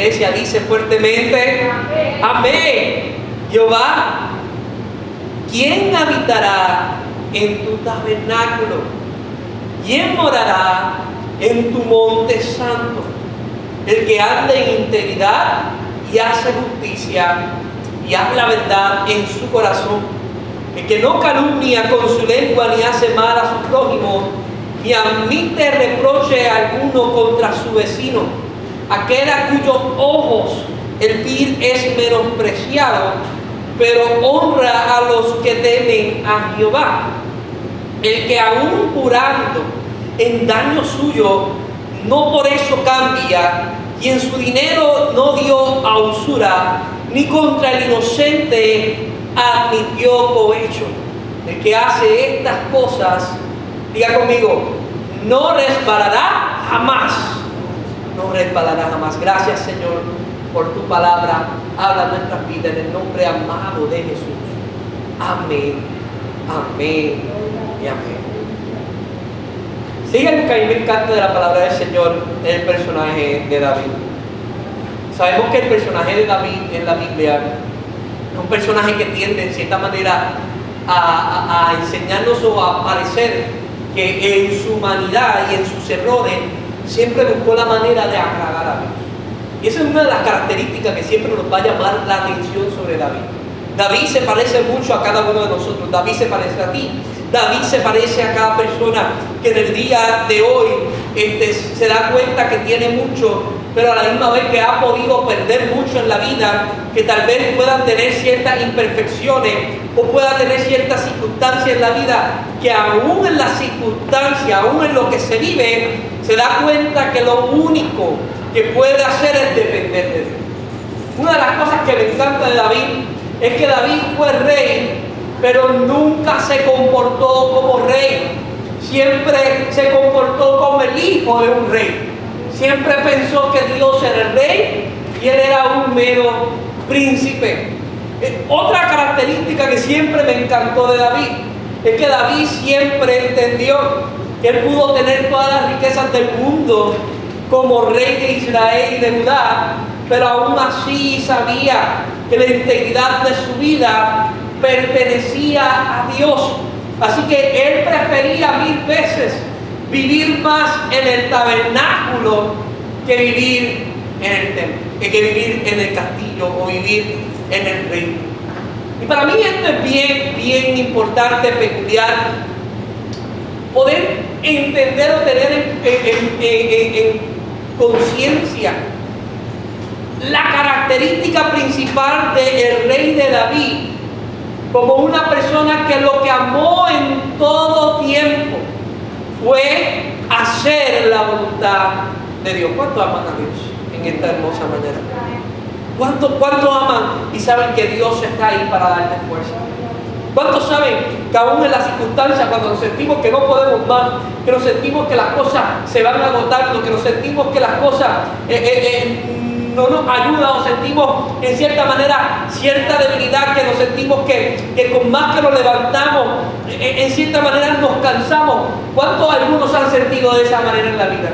iglesia dice fuertemente: amén. Jehová, ¿quién habitará en tu tabernáculo? ¿Quién morará en tu monte santo? El que anda en integridad y hace justicia y habla verdad en su corazón, el que no calumnia con su lengua ni hace mal a su prójimo, ni admite reproche alguno contra su vecino, aquel a cuyos ojos el vil es menospreciado, pero honra a los que temen a Jehová, el que aún jurando en daño suyo, no por eso cambia, y en su dinero no dio a usura, ni contra el inocente admitió cohecho. El que hace estas cosas, diga conmigo, no resbalará jamás. No resbalará jamás. Gracias, Señor, por tu palabra. Habla nuestras vidas en el nombre amado de Jesús. Amén, amén y amén. Sigan que a mí me encanta de la palabra del Señor el personaje de David. Sabemos que el personaje de David en la Biblia es un personaje que tiende en cierta manera a enseñarnos o a parecer que en su humanidad y en sus errores siempre buscó la manera de agradar a Dios. Y esa es una de las características que siempre nos va a llamar la atención sobre David. David se parece mucho a cada uno de nosotros. David se parece a ti. David se parece a cada persona que en el día de hoy se da cuenta que tiene mucho, pero a la misma vez que ha podido perder mucho en la vida, que tal vez puedan tener ciertas imperfecciones o pueda tener ciertas circunstancias en la vida, que aún en las circunstancias, aún en lo que se vive, se da cuenta que lo único que puede hacer es depender de Dios. Una de las cosas que me encanta de David es que David fue rey, pero nunca se comportó como rey. Siempre se comportó como el hijo de un rey. Siempre pensó que Dios era el rey y él era un mero príncipe. Otra característica que siempre me encantó de David es que David siempre entendió que él pudo tener todas las riquezas del mundo como rey de Israel y de Judá, pero aún así sabía que la integridad de su vida pertenecía a Dios. Así que él prefería 1000 veces vivir más en el tabernáculo que vivir en el templo, que vivir en el castillo o vivir en el reino. Y para mí esto es bien importante, peculiar, poder entender o tener en conciencia la característica principal del rey de David como una persona que lo que amó en todo tiempo fue hacer la voluntad de Dios. ¿Cuánto aman a Dios en esta hermosa manera? ¿Cuánto aman y saben que Dios está ahí para darte fuerza? ¿Cuántos saben que aún en las circunstancias, cuando nos sentimos que no podemos más, que nos sentimos que las cosas se van agotando, que nos sentimos que las cosas no nos ayudan, o sentimos en cierta manera cierta debilidad, que nos sentimos que con más que nos levantamos, en cierta manera nos cansamos? ¿Cuántos algunos han sentido de esa manera en la vida?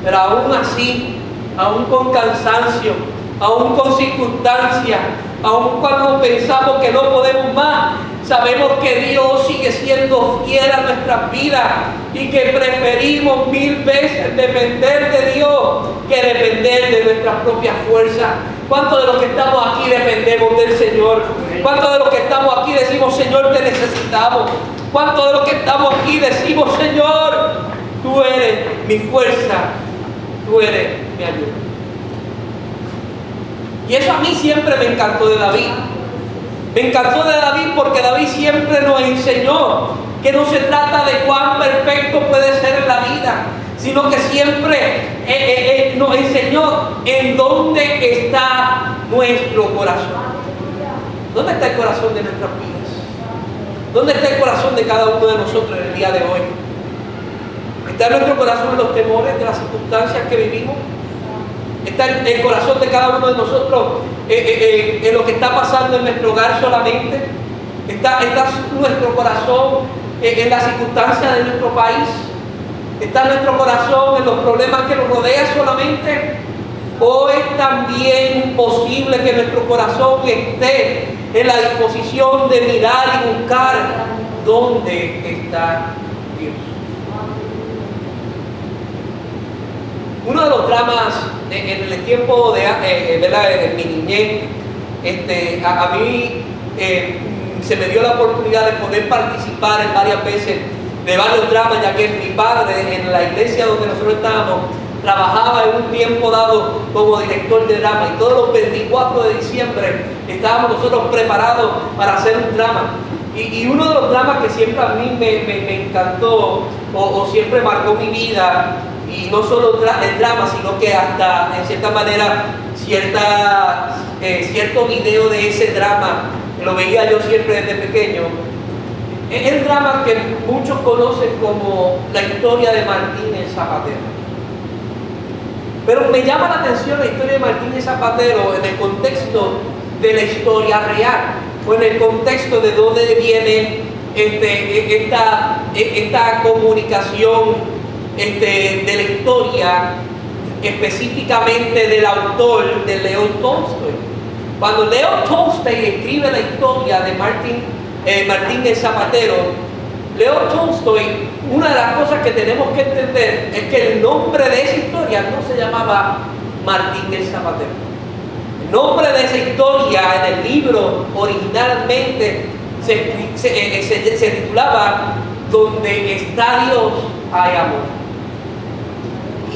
Pero aún así, aún con cansancio, aún con circunstancias, aún cuando pensamos que no podemos más, sabemos que Dios sigue siendo fiel a nuestras vidas y que preferimos 1000 veces depender de Dios que depender de nuestras propias fuerzas. ¿Cuántos de los que estamos aquí dependemos del Señor? ¿Cuántos de los que estamos aquí decimos, Señor, te necesitamos? ¿Cuántos de los que estamos aquí decimos, Señor, tú eres mi fuerza, tú eres mi ayuda? Y eso a mí siempre me encantó de David. Me encantó de David porque David siempre nos enseñó que no se trata de cuán perfecto puede ser en la vida, sino que siempre nos enseñó en dónde está nuestro corazón. ¿Dónde está el corazón de nuestras vidas? ¿Dónde está el corazón de cada uno de nosotros en el día de hoy? ¿Está nuestro corazón en los temores de las circunstancias que vivimos? ¿Está el corazón de cada uno de nosotros en lo que está pasando en nuestro hogar solamente? ¿Está nuestro corazón en las circunstancias de nuestro país? ¿Está nuestro corazón en los problemas que nos rodean solamente? ¿O es también posible que nuestro corazón esté en la disposición de mirar y buscar dónde está Dios? Uno de los dramas en el tiempo de mi niñez, a mí se me dio la oportunidad de poder participar en varias veces de varios dramas, ya que mi padre en la iglesia donde nosotros estábamos trabajaba en un tiempo dado como director de drama, y todos los 24 de diciembre estábamos nosotros preparados para hacer un drama. Y uno de los dramas que siempre a mí me encantó o siempre marcó mi vida, y no solo el drama, sino que hasta en cierta manera cierto video de ese drama lo veía yo siempre desde pequeño. Es el drama que muchos conocen como la historia de Martínez Zapatero. Pero me llama la atención la historia de Martínez Zapatero en el contexto de la historia real, o en el contexto de dónde viene esta comunicación de la historia, específicamente del autor, de Leo Tolstoy. Cuando Leo Tolstoy escribe la historia de Martínez Zapatero, Leo Tolstoy, una de las cosas que tenemos que entender es que el nombre de esa historia no se llamaba Martínez Zapatero. El nombre de esa historia en el libro originalmente se titulaba Donde está Dios hay amor.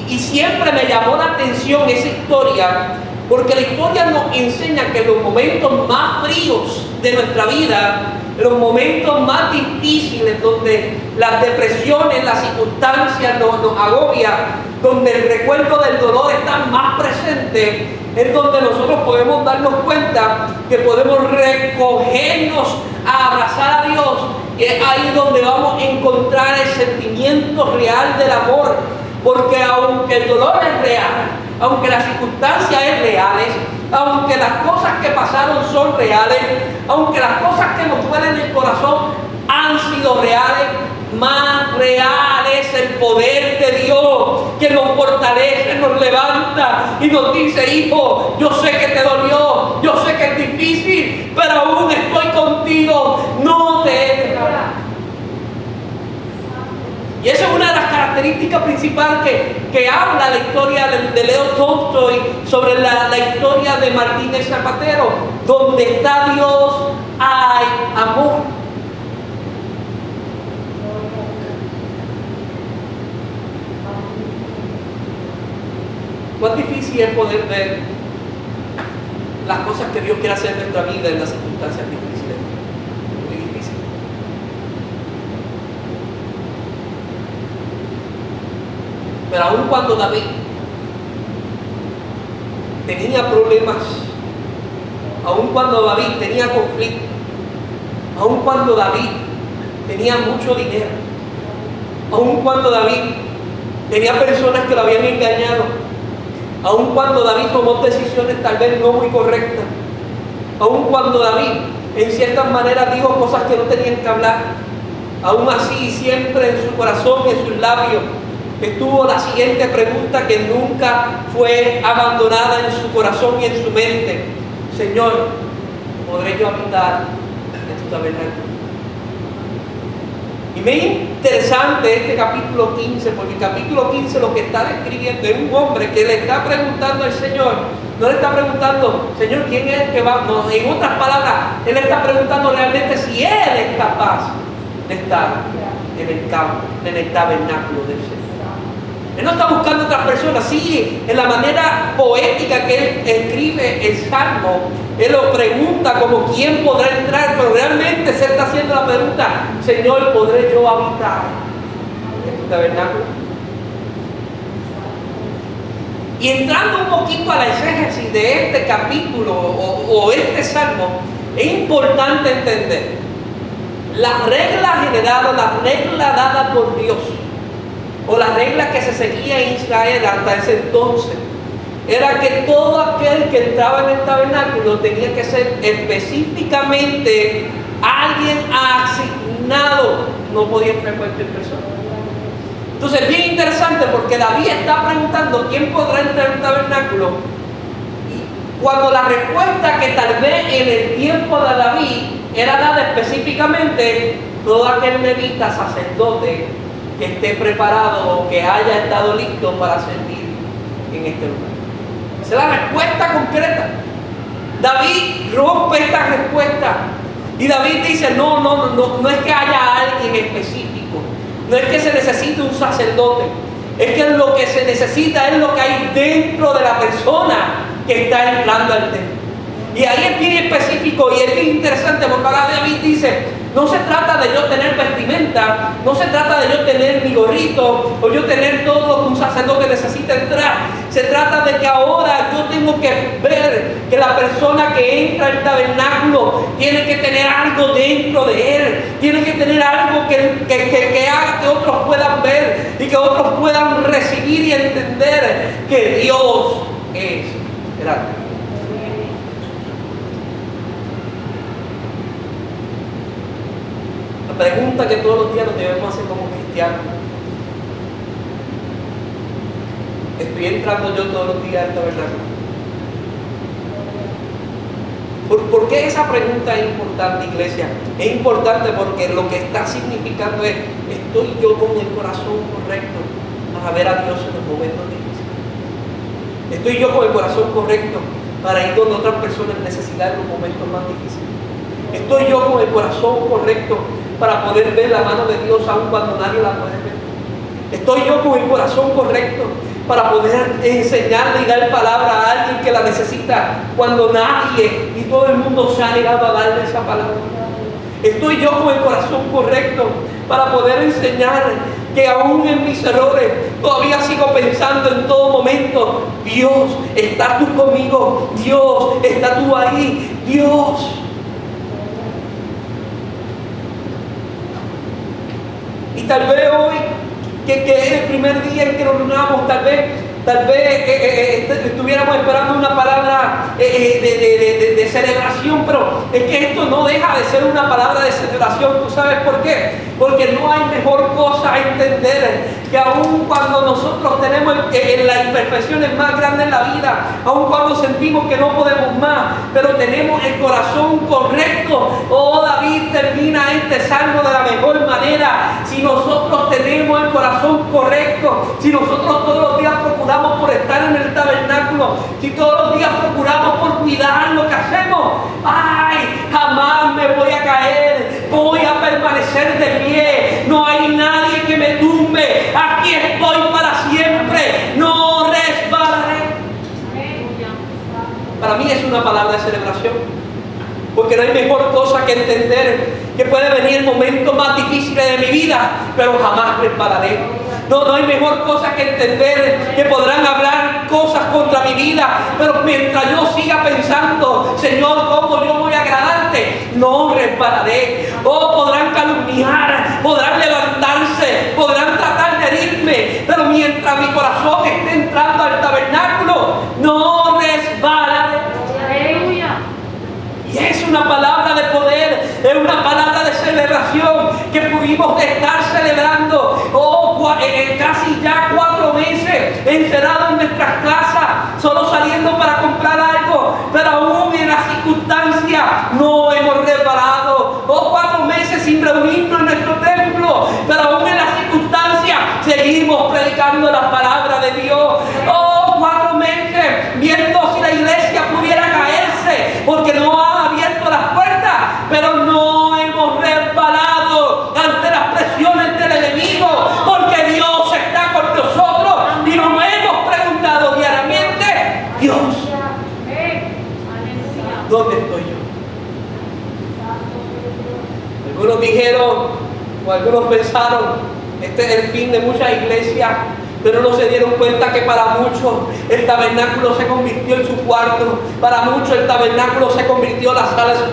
Y siempre me llamó la atención esa historia, porque la historia nos enseña que en los momentos más fríos de nuestra vida, en los momentos más difíciles, donde las depresiones, las circunstancias nos agobian, donde el recuerdo del dolor está más presente, es donde nosotros podemos darnos cuenta que podemos recogernos a abrazar a Dios, y es ahí donde vamos a encontrar el sentimiento real del amor. Porque aunque el dolor es real, aunque las circunstancias son reales, aunque las cosas que pasaron son reales, aunque las cosas que nos duelen en el corazón han sido reales, más real es el poder de Dios, que nos fortalece, nos levanta y nos dice: hijo, yo sé que te dolió, yo sé que es difícil, pero aún estoy contigo, no te he dejado. Y esa es una de las características principales que habla la historia de Leo Tolstoy sobre la historia de Martínez Zapatero. Donde está Dios hay amor. ¿Cuán difícil es poder ver las cosas que Dios quiere hacer en nuestra vida en las circunstancias difíciles? Muy difícil. Pero aun cuando David tenía problemas, aun cuando David tenía conflicto, aun cuando David tenía mucho dinero, aun cuando David tenía personas que lo habían engañado, aun cuando David tomó decisiones tal vez no muy correctas, aun cuando David en ciertas maneras dijo cosas que no tenían que hablar, aún así siempre en su corazón y en sus labios estuvo la siguiente pregunta que nunca fue abandonada en su corazón y en su mente: Señor, ¿podré yo habitar en tu tabernáculo? Y me es interesante este capítulo 15, porque el capítulo 15 lo que está describiendo es un hombre que le está preguntando al Señor. No le está preguntando: Señor, ¿quién es el que va? No, en otras palabras, él le está preguntando realmente si él es capaz de estar en el campo, en el tabernáculo del Señor. Él no está buscando otras personas. Sí, en la manera poética que él escribe el Salmo, él lo pregunta como quién podrá entrar, pero realmente se está haciendo la pregunta: Señor, ¿podré yo habitar en tu tabernáculo? Y entrando un poquito a la exégesis de este capítulo o este Salmo, es importante entender la regla general, la regla dada por Dios, o la regla que se seguía en Israel hasta ese entonces, era que todo aquel que entraba en el tabernáculo tenía que ser específicamente alguien asignado, no podía entrar cualquier persona. Entonces es bien interesante, porque David está preguntando quién podrá entrar en el tabernáculo, Cuando la respuesta que tal vez en el tiempo de David era dada específicamente, todo aquel levita sacerdote que esté preparado o que haya estado listo para servir en este lugar. Esa es la respuesta concreta. David rompe esta respuesta y David dice, no es que haya alguien específico, no es que se necesite un sacerdote, es que lo que se necesita es lo que hay dentro de la persona que está entrando al templo. Y ahí es bien específico y es bien interesante, porque ahora David dice, no se trata de yo tener vestimenta, no se trata de yo tener mi gorrito o yo tener todo lo que un sacerdote necesita entrar. Se trata de que ahora yo tengo que ver que la persona que entra al tabernáculo tiene que tener algo dentro de él, tiene que tener algo que haga que otros puedan ver y que otros puedan recibir y entender que Dios es grande. La pregunta que todos los días nos debemos hacer como cristianos: ¿estoy entrando yo todos los días al tabernáculo? ¿Por qué esa pregunta es importante, iglesia? Es importante porque lo que está significando es, ¿estoy yo con el corazón correcto para ver a Dios en los momentos difíciles? ¿Estoy yo con el corazón correcto para ir donde otras personas necesitan en los momentos más difíciles? ¿Estoy yo con el corazón correcto para poder ver la mano de Dios aun cuando nadie la puede ver? ¿Estoy yo con el corazón correcto para poder enseñarle y dar palabra a alguien que la necesita cuando nadie y todo el mundo se ha negado a darle esa palabra? ¿Estoy yo con el corazón correcto para poder enseñar que aún en mis errores todavía sigo pensando en todo momento, Dios, estás tú conmigo, Dios, estás tú ahí, Dios? Y tal vez hoy, que es el primer día en que nos reunamos, tal vez estuviéramos esperando una palabra de celebración, pero es que esto no deja de ser una palabra de celebración. ¿Tú sabes por qué? Porque no hay mejor cosa a entender que aun cuando nosotros tenemos las imperfecciones más grandes en la vida, aun cuando sentimos que no podemos más, pero tenemos el corazón correcto. Oh, David termina este salmo de la mejor manera. Si nosotros tenemos el corazón correcto, si nosotros todos los días procuramos por estar en el tabernáculo, si todos los días procuramos por cuidar lo que hacemos, ¡ay! Jamás me voy a caer, voy a permanecer de pie, no hay nadie que me tumbe, aquí estoy para siempre, no resbalaré. Para mí es una palabra de celebración, porque no hay mejor cosa que entender que puede venir momentos más difíciles de mi vida, pero jamás resbalaré. No hay mejor cosa que entender que podrán hablar cosas contra mi vida, pero mientras yo siga pensando, Señor, ¿cómo yo voy a agradarte? No resbalaré. Oh, podrán calumniar, podrán levantarse, podrán tratar de herirme, pero mientras mi corazón esté entrando al tabernáculo, no resbalaré. Y es una palabra de poder, es una palabra de celebración que pudimos estar celebrando casi ya 4 meses encerrados en nuestras casas, solo saliendo para comprar algo, pero aún en las circunstancias no hemos resbalado. 4 meses sin reunirnos en nuestro templo, pero aún en las circunstancias seguimos predicando la palabra de Dios. 4 meses viendo si la iglesia pudiera caerse porque no ha abierto las puertas, pero no hemos resbalado ante las presiones del enemigo, porque Dios está con nosotros y nos hemos preguntado diariamente, Dios, ¿dónde estoy yo? Algunos dijeron, o algunos pensaron, este es el fin de muchas iglesias, pero no se dieron cuenta que para muchos el tabernáculo se convirtió en su cuarto, para muchos el tabernáculo se convirtió en la sala de su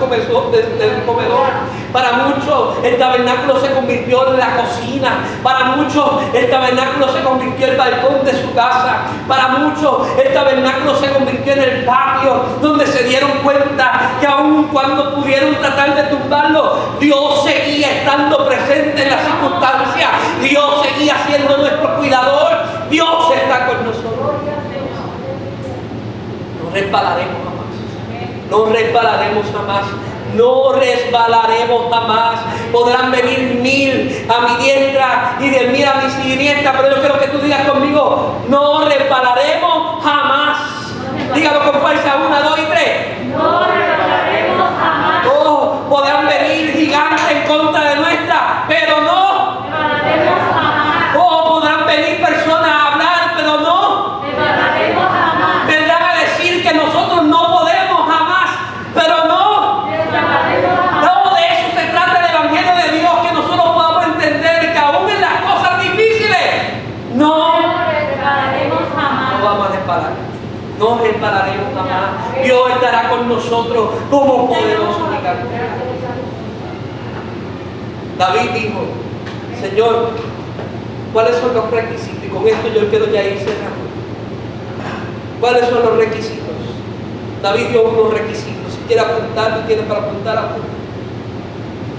comedor, para muchos el tabernáculo se convirtió en la cocina, para muchos el tabernáculo se convirtió en el balcón de su casa, para muchos el tabernáculo se convirtió en el patio, donde se dieron cuenta que aun cuando pudieron tratar de tumbarlo, Dios seguía estando presente en las circunstancias, Dios seguía siendo nuestro cuidador, Dios está con nosotros. No resbalaremos jamás. No resbalaremos jamás. No resbalaremos jamás. Podrán venir 1000 a mi diestra y 10.000 a mi siniestra, pero yo quiero que tú digas conmigo, no resbalaremos jamás. Dígalo con fuerza, 1, 2 y 3. No resbalaremos jamás. Oh, podrán venir gigantes en contra de nuestra, pero no resbalaremos jamás. Oh, podrán venir personas a hablar, pero no resbalaremos jamás. vendrán a decir que nosotros no podemos jamás, pero no. No, de eso se trata el Evangelio de Dios, que nosotros podamos entender que aún en las cosas difíciles, no resbalaremos jamás. no vamos a resbalar. No resbalaremos jamás. Dios estará con nosotros como poderoso gigante. David dijo, Señor, ¿cuáles son los requisitos? Y con esto yo quiero ya ir cerrando. ¿Cuáles son los requisitos? David dio unos requisitos. Si quiere apuntar, y tiene para apuntar, apunta.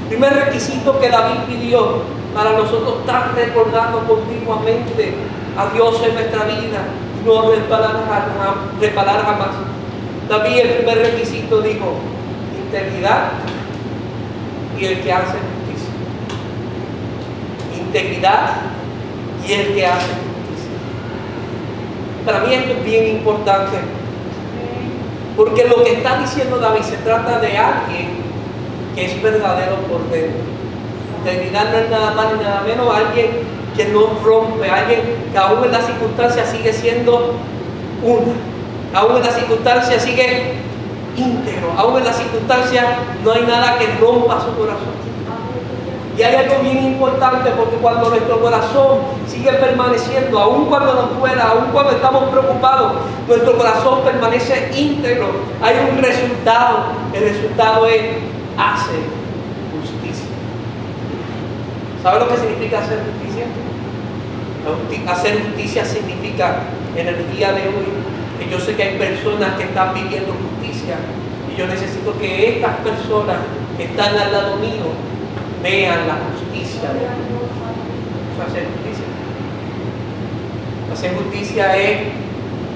Primer requisito que David pidió para nosotros estar recordando continuamente a Dios en nuestra vida y no resbalar jamás. David, el primer requisito dijo, integridad y el que hace justicia. Integridad y el que hace justicia. Para mí esto es bien importante, porque lo que está diciendo David se trata de alguien que es verdadero por dentro. Integridad no es nada más ni nada menos alguien que no rompe, alguien que aún en las circunstancias sigue siendo una, aún en las circunstancias sigue íntegro, aún en las circunstancias no hay nada que rompa su corazón. Y hay algo bien importante, porque cuando nuestro corazón sigue permaneciendo, aun cuando nos duela, aun cuando estamos preocupados, nuestro corazón permanece íntegro. Hay un resultado. El resultado es hacer justicia. ¿Sabe lo que significa hacer justicia? Hacer justicia significa, en el día de hoy, que yo sé que hay personas que están viviendo justicia y yo necesito que estas personas que están al lado mío vean la justicia de Dios. Eso es hacer justicia. Hacer justicia es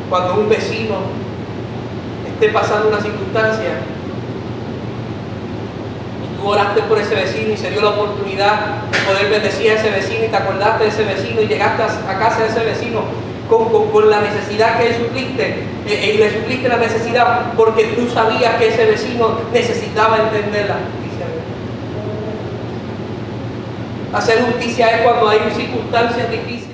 cuando un vecino esté pasando una circunstancia y tú oraste por ese vecino y se dio la oportunidad de poder bendecir a ese vecino y te acordaste de ese vecino y llegaste a casa de ese vecino con la necesidad que él supliste y le supliste la necesidad porque tú sabías que ese vecino necesitaba entender la justicia de Dios. Hacer justicia es cuando hay circunstancias difíciles.